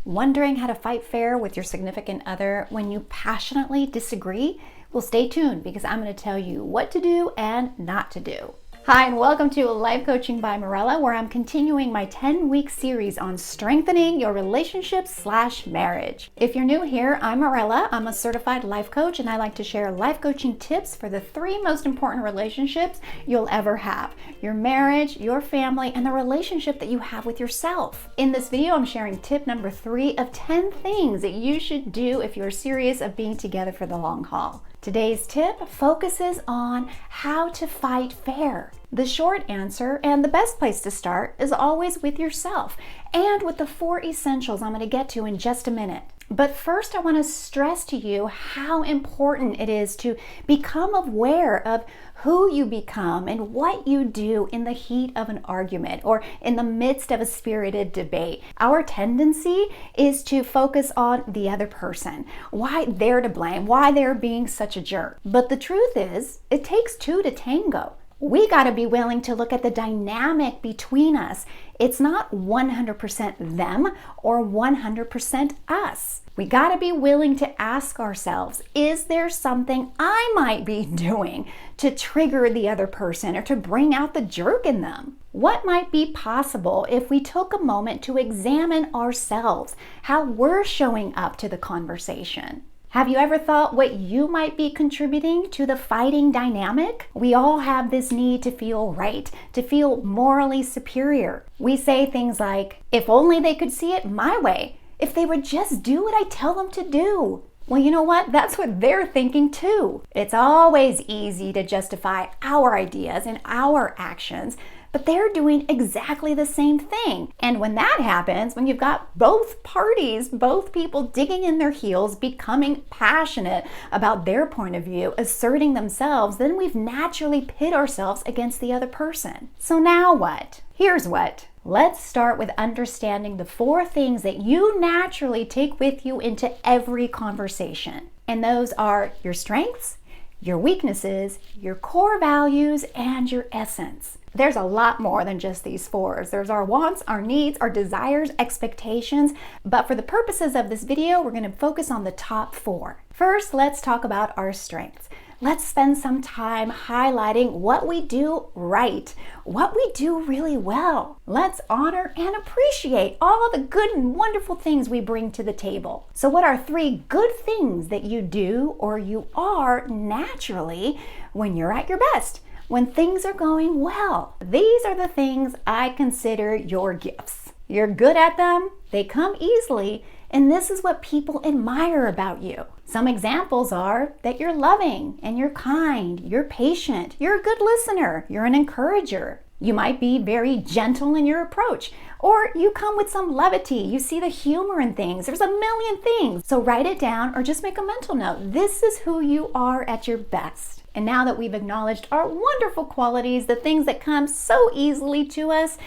Wondering how to fight fair with your significant other when you passionately disagree? Well, stay tuned because I'm going to tell you what to do and not to do. Hi, and welcome to Life Coaching by Morella, where I'm continuing my 10-week series on strengthening your relationship/marriage. If you're new here, I'm Morella. I'm a certified life coach, and I like to share life coaching tips for the 3 most important relationships you'll ever have: your marriage, your family, and the relationship that you have with yourself. In this video, I'm sharing tip number 3 of 10 things that you should do if you're serious of being together for the long haul. Today's tip focuses on how to fight fair. The short answer and the best place to start is always with yourself and with the 4 essentials I'm going to get to in just a minute. But first, I want to stress to you how important it is to become aware of who you become and what you do in the heat of an argument or in the midst of a spirited debate. Our tendency is to focus on the other person, why they're to blame, why they're being such a jerk. But the truth is, it takes 2 to tango. We got to be willing to look at the dynamic between us. It's not 100% them or 100% us. We got to be willing to ask ourselves, is there something I might be doing to trigger the other person or to bring out the jerk in them? What might be possible if we took a moment to examine ourselves, how we're showing up to the conversation? Have you ever thought what you might be contributing to the fighting dynamic? We all have this need to feel right, to feel morally superior. We say things like, if only they could see it my way, if they would just do what I tell them to do. Well, you know what? That's what they're thinking too. It's always easy to justify our ideas and our actions, but they're doing exactly the same thing. And when that happens, when you've got both parties, both people digging in their heels, becoming passionate about their point of view, asserting themselves, then we've naturally pit ourselves against the other person. So now what? Here's what. Let's start with understanding the 4 things that you naturally take with you into every conversation. And those are your strengths, your weaknesses, your core values, and your essence. There's a lot more than just these 4s. There's our wants, our needs, our desires, expectations. But for the purposes of this video, we're going to focus on the top 4. First, let's talk about our strengths. Let's spend some time highlighting what we do right, what we do really well. Let's honor and appreciate all the good and wonderful things we bring to the table. So what are 3 good things that you do or you are naturally when you're at your best, when things are going well? These are the things I consider your gifts. You're good at them, they come easily, and this is what people admire about you. Some examples are that you're loving and you're kind, you're patient, you're a good listener, you're an encourager. You might be very gentle in your approach, or you come with some levity, you see the humor in things. There's a million things. So write it down or just make a mental note. This is who you are at your best. And now that we've acknowledged our wonderful qualities, the things that come so easily to us,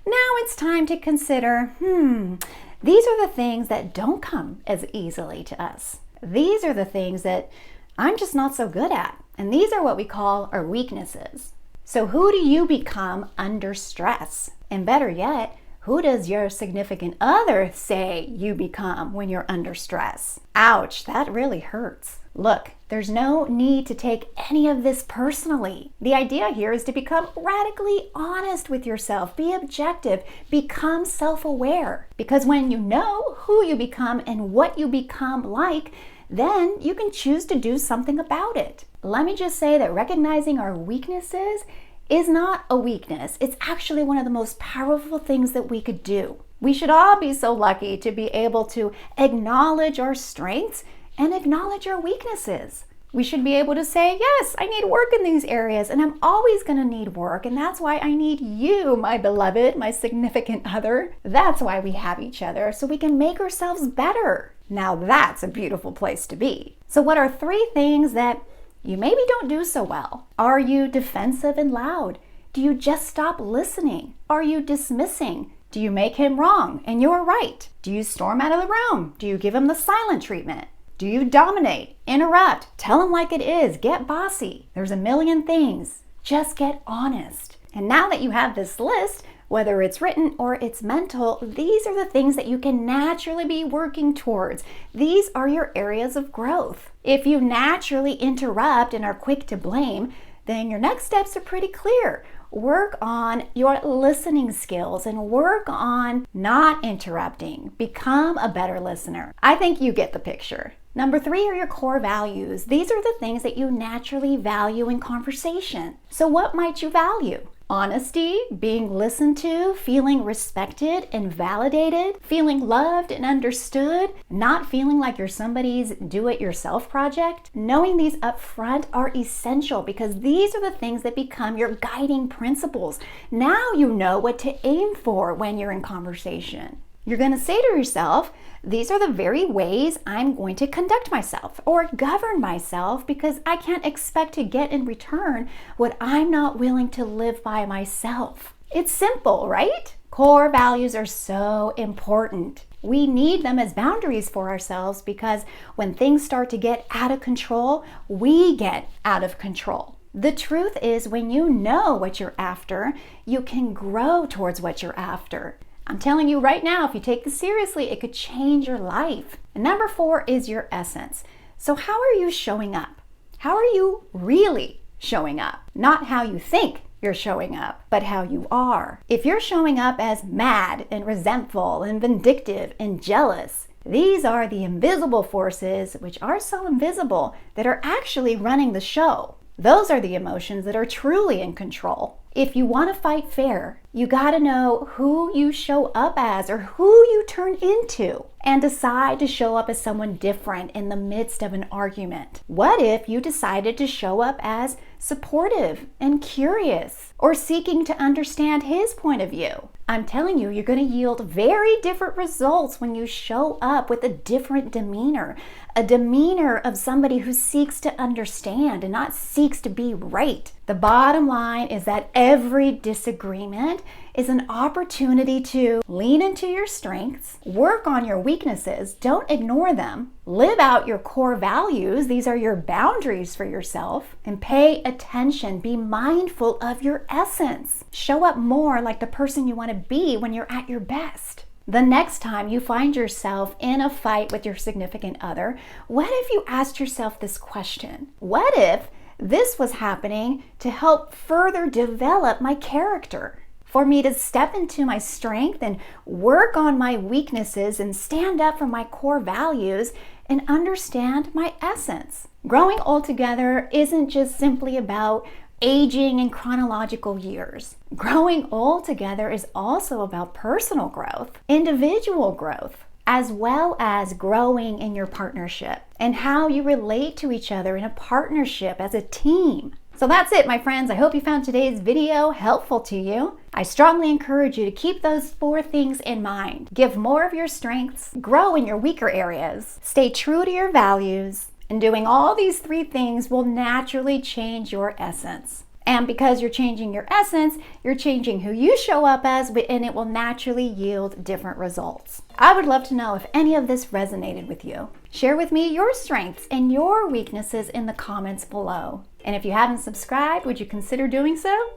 now it's time to consider, these are the things that don't come as easily to us. These are the things that I'm just not so good at. And these are what we call our weaknesses. So who do you become under stress? And better yet, who does your significant other say you become when you're under stress? Ouch, that really hurts. Look, there's no need to take any of this personally. The idea here is to become radically honest with yourself, be objective, become self-aware. Because when you know who you become and what you become like, then you can choose to do something about it. Let me just say that recognizing our weaknesses is not a weakness. It's actually one of the most powerful things that we could do. We should all be so lucky to be able to acknowledge our strengths and acknowledge our weaknesses. We should be able to say, yes, I need work in these areas, and I'm always going to need work, and that's why I need you, my beloved, my significant other. That's why we have each other, so we can make ourselves better. Now that's a beautiful place to be. So what are 3 things that you maybe don't do so well? Are you defensive and loud? Do you just stop listening? Are you dismissing? Do you make him wrong and you're right? Do you storm out of the room? Do you give him the silent treatment? Do you dominate, interrupt, tell him like it is, get bossy? There's a million things. Just get honest. And now that you have this list, Whether it's written or it's mental, these are the things that you can naturally be working towards. These are your areas of growth. If you naturally interrupt and are quick to blame, then your next steps are pretty clear. Work on your listening skills and work on not interrupting. Become a better listener. I think you get the picture. Number 3 are your core values. These are the things that you naturally value in conversation. So what might you value? Honesty, being listened to, feeling respected and validated, feeling loved and understood, not feeling like you're somebody's do-it-yourself project. Knowing these up front are essential because these are the things that become your guiding principles. Now you know what to aim for when you're in conversation. You're going to say to yourself, these are the very ways I'm going to conduct myself or govern myself because I can't expect to get in return what I'm not willing to live by myself. It's simple, right? Core values are so important. We need them as boundaries for ourselves because when things start to get out of control, we get out of control. The truth is, when you know what you're after, you can grow towards what you're after. I'm telling you right now, if you take this seriously, it could change your life. And number 4 is your essence. So how are you showing up? How are you really showing up? Not how you think you're showing up, but how you are. If you're showing up as mad and resentful and vindictive and jealous, these are the invisible forces, which are so invisible, that are actually running the show. Those are the emotions that are truly in control. If you want to fight fair, you got to know who you show up as or who you turn into and decide to show up as someone different in the midst of an argument. What if you decided to show up as supportive and curious or seeking to understand his point of view? I'm telling you, you're going to yield very different results when you show up with a different demeanor, a demeanor of somebody who seeks to understand and not seeks to be right. The bottom line is that every disagreement is an opportunity to lean into your strengths, work on your weaknesses, don't ignore them, live out your core values, these are your boundaries for yourself, and pay attention, be mindful of your essence. Show up more like the person you want to be when you're at your best. The next time you find yourself in a fight with your significant other, what if you asked yourself this question? What if this was happening to help further develop my character? For me to step into my strength and work on my weaknesses and stand up for my core values and understand my essence. Growing old together isn't just simply about aging in chronological years. Growing old together is also about personal growth, individual growth, as well as growing in your partnership and how you relate to each other in a partnership as a team. So that's it, my friends. I hope you found today's video helpful to you. I strongly encourage you to keep those 4 things in mind. Give more of your strengths, grow in your weaker areas, stay true to your values, and doing all these 3 things will naturally change your essence. And because you're changing your essence, you're changing who you show up as, and it will naturally yield different results. I would love to know if any of this resonated with you. Share with me your strengths and your weaknesses in the comments below. And if you haven't subscribed, would you consider doing so?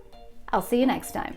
I'll see you next time.